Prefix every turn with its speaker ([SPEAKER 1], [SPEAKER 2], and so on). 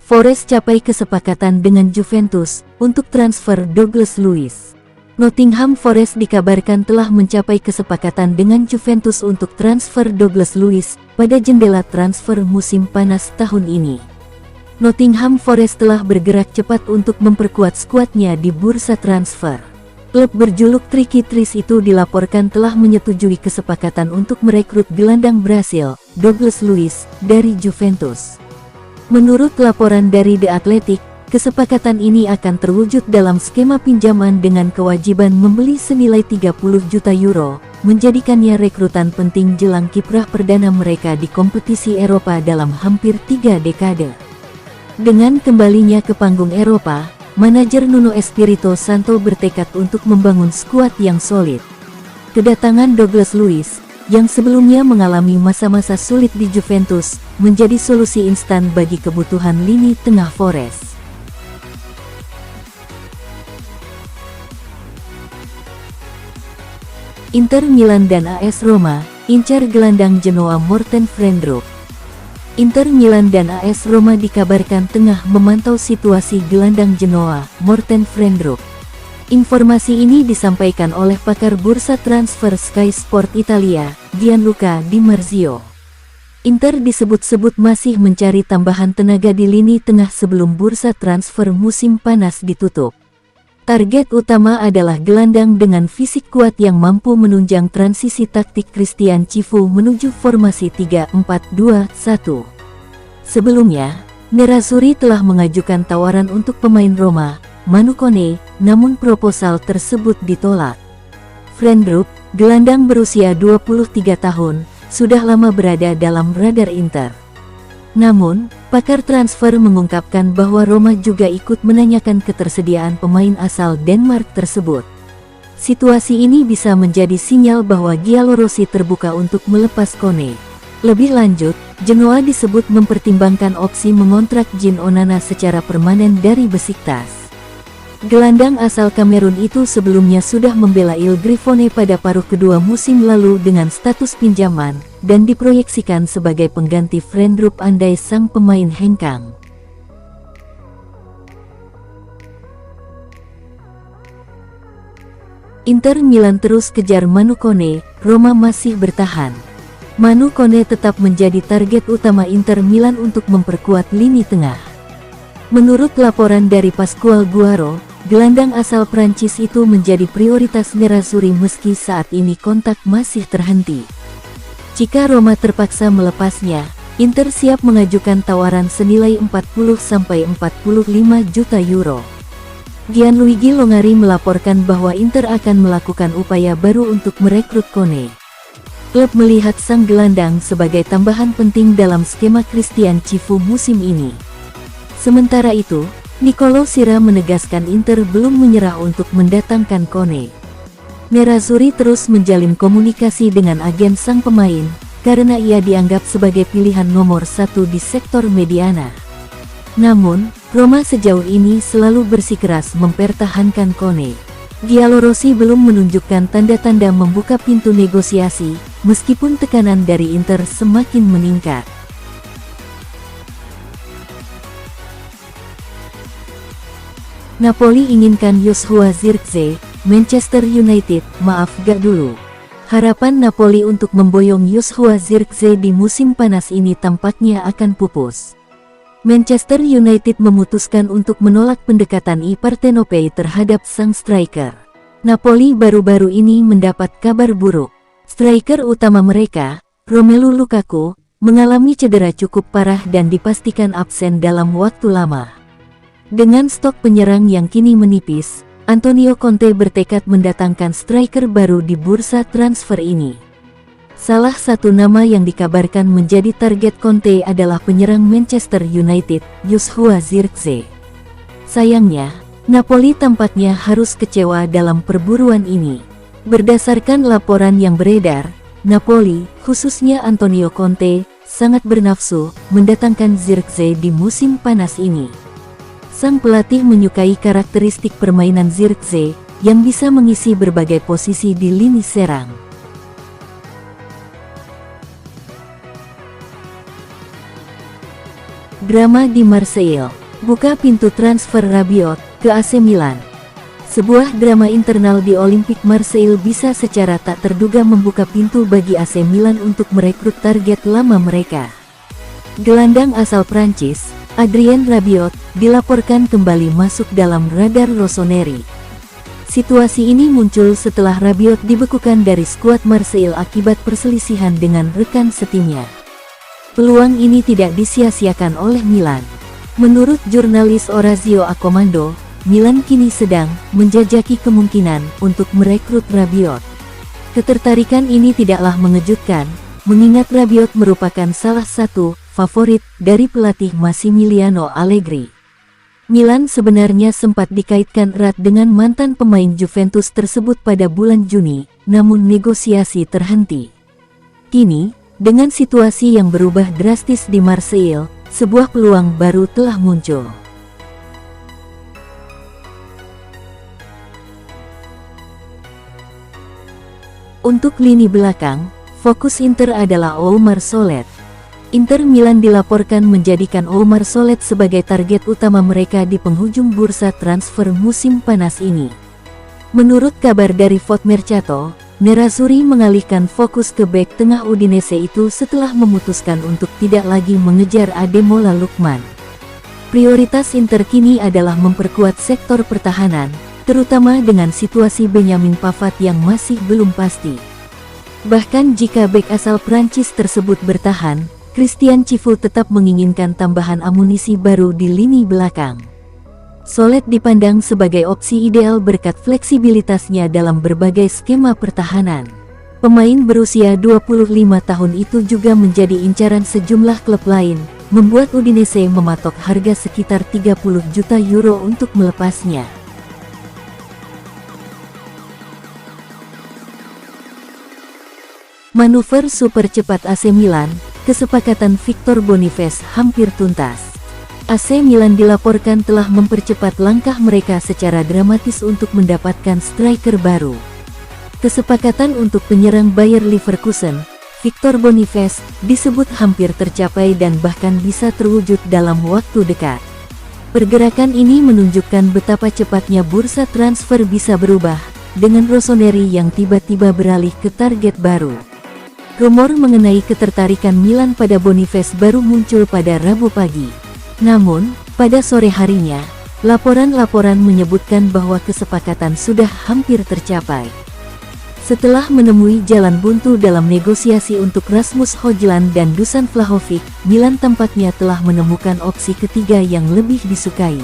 [SPEAKER 1] Forest capai kesepakatan dengan Juventus untuk transfer Douglas Luiz. Nottingham Forest dikabarkan telah mencapai kesepakatan dengan Juventus untuk transfer Douglas Luiz pada jendela transfer musim panas tahun ini. Nottingham Forest telah bergerak cepat untuk memperkuat skuadnya di bursa transfer. Klub berjuluk Tricky Trees itu dilaporkan telah menyetujui kesepakatan untuk merekrut gelandang Brasil, Douglas Luiz, dari Juventus. Menurut laporan dari The Athletic, kesepakatan ini akan terwujud dalam skema pinjaman dengan kewajiban membeli senilai 30 juta euro, menjadikannya rekrutan penting jelang kiprah perdana mereka di kompetisi Eropa dalam hampir 3 dekade. Dengan kembalinya ke panggung Eropa, manajer Nuno Espirito Santo bertekad untuk membangun skuad yang solid. Kedatangan Douglas Luiz, yang sebelumnya mengalami masa-masa sulit di Juventus, menjadi solusi instan bagi kebutuhan lini tengah Forest. Inter Milan dan AS Roma incar gelandang Genoa Morten Frijndrup. Inter Milan dan AS Roma dikabarkan tengah memantau situasi gelandang Genoa, Morten Frijndrup. Informasi ini disampaikan oleh pakar bursa transfer Sky Sport Italia, Gianluca Di Marzio. Inter disebut-sebut masih mencari tambahan tenaga di lini tengah sebelum bursa transfer musim panas ditutup. Target utama adalah gelandang dengan fisik kuat yang mampu menunjang transisi taktik Christian Cifu menuju formasi 3-4-2-1. Sebelumnya, Nerazzurri telah mengajukan tawaran untuk pemain Roma, Manu Kone, namun proposal tersebut ditolak. Frijndrup, gelandang berusia 23 tahun, sudah lama berada dalam radar Inter. Namun, pakar transfer mengungkapkan bahwa Roma juga ikut menanyakan ketersediaan pemain asal Denmark tersebut. Situasi ini bisa menjadi sinyal bahwa Giallorossi terbuka untuk melepas Kone. Lebih lanjut, Genoa disebut mempertimbangkan opsi mengontrak Jean Onana secara permanen dari Besiktas. Gelandang asal Kamerun itu sebelumnya sudah membela Il Grifone pada paruh kedua musim lalu dengan status pinjaman, dan diproyeksikan sebagai pengganti Frijndrup andai sang pemain hengkang. Inter Milan terus kejar Manu Kone, Roma masih bertahan. Manu Kone tetap menjadi target utama Inter Milan untuk memperkuat lini tengah. Menurut laporan dari Pascual Guaro, gelandang asal Prancis itu menjadi prioritas Nerazzurri meski saat ini kontak masih terhenti. Jika Roma terpaksa melepasnya, Inter siap mengajukan tawaran senilai 40-45 juta euro. Gianluigi Longari melaporkan bahwa Inter akan melakukan upaya baru untuk merekrut Kone. Klub melihat sang gelandang sebagai tambahan penting dalam skema Christian Cifu musim ini. Sementara itu, Nicolo Sira menegaskan Inter belum menyerah untuk mendatangkan Kone. Nerazzurri terus menjalin komunikasi dengan agen sang pemain, karena ia dianggap sebagai pilihan nomor 1 di sektor mediana. Namun, Roma sejauh ini selalu bersikeras mempertahankan Kone. Giallorossi belum menunjukkan tanda-tanda membuka pintu negosiasi, meskipun tekanan dari Inter semakin meningkat. Napoli inginkan Joshua Zirkzee, Manchester United, maaf gak dulu. Harapan Napoli untuk memboyong Joshua Zirkzee di musim panas ini tampaknya akan pupus. Manchester United memutuskan untuk menolak pendekatan I Partenopei terhadap sang striker. Napoli baru-baru ini mendapat kabar buruk. Striker utama mereka, Romelu Lukaku, mengalami cedera cukup parah dan dipastikan absen dalam waktu lama. Dengan stok penyerang yang kini menipis, Antonio Conte bertekad mendatangkan striker baru di bursa transfer ini. Salah satu nama yang dikabarkan menjadi target Conte adalah penyerang Manchester United, Joshua Zirkzee. Sayangnya, Napoli tampaknya harus kecewa dalam perburuan ini. Berdasarkan laporan yang beredar, Napoli, khususnya Antonio Conte, sangat bernafsu mendatangkan Zirkzee di musim panas ini. Sang pelatih menyukai karakteristik permainan Zirkzee, yang bisa mengisi berbagai posisi di lini serang. Drama di Marseille. Buka pintu transfer Rabiot ke AC Milan. Sebuah drama internal di Olympique Marseille bisa secara tak terduga membuka pintu bagi AC Milan untuk merekrut target lama mereka. Gelandang asal Prancis, Adrien Rabiot, dilaporkan kembali masuk dalam radar Rossoneri. Situasi ini muncul setelah Rabiot dibekukan dari skuad Marseille akibat perselisihan dengan rekan setimnya. Peluang ini tidak disia-siakan oleh Milan. Menurut jurnalis Orazio Accomando, Milan kini sedang menjajaki kemungkinan untuk merekrut Rabiot. Ketertarikan ini tidaklah mengejutkan, mengingat Rabiot merupakan salah satu favorit dari pelatih Massimiliano Allegri. Milan sebenarnya sempat dikaitkan erat dengan mantan pemain Juventus tersebut pada bulan Juni, namun negosiasi terhenti. Kini, dengan situasi yang berubah drastis di Marseille, sebuah peluang baru telah muncul. Untuk lini belakang, fokus Inter adalah Oumar Solet. Inter Milan dilaporkan menjadikan Oumar Solet sebagai target utama mereka di penghujung bursa transfer musim panas ini. Menurut kabar dari Fotmercato, Nerazzurri mengalihkan fokus ke bek tengah Udinese itu setelah memutuskan untuk tidak lagi mengejar Ademola Lookman. Prioritas Inter kini adalah memperkuat sektor pertahanan, terutama dengan situasi Benjamin Pavard yang masih belum pasti. Bahkan jika bek asal Prancis tersebut bertahan, Christian Cifu tetap menginginkan tambahan amunisi baru di lini belakang. Solet dipandang sebagai opsi ideal berkat fleksibilitasnya dalam berbagai skema pertahanan. Pemain berusia 25 tahun itu juga menjadi incaran sejumlah klub lain, membuat Udinese mematok harga sekitar 30 juta euro untuk melepasnya. Manuver super cepat AC Milan, kesepakatan Victor Boniface hampir tuntas. AC Milan dilaporkan telah mempercepat langkah mereka secara dramatis untuk mendapatkan striker baru. Kesepakatan untuk penyerang Bayer Leverkusen, Victor Boniface, disebut hampir tercapai dan bahkan bisa terwujud dalam waktu dekat. Pergerakan ini menunjukkan betapa cepatnya bursa transfer bisa berubah, dengan Rossoneri yang tiba-tiba beralih ke target baru. Rumor mengenai ketertarikan Milan pada Boniface baru muncul pada Rabu pagi. Namun, pada sore harinya, laporan-laporan menyebutkan bahwa kesepakatan sudah hampir tercapai. Setelah menemui jalan buntu dalam negosiasi untuk Rasmus Højlund dan Dusan Vlahovic, Milan tampaknya telah menemukan opsi ketiga yang lebih disukai.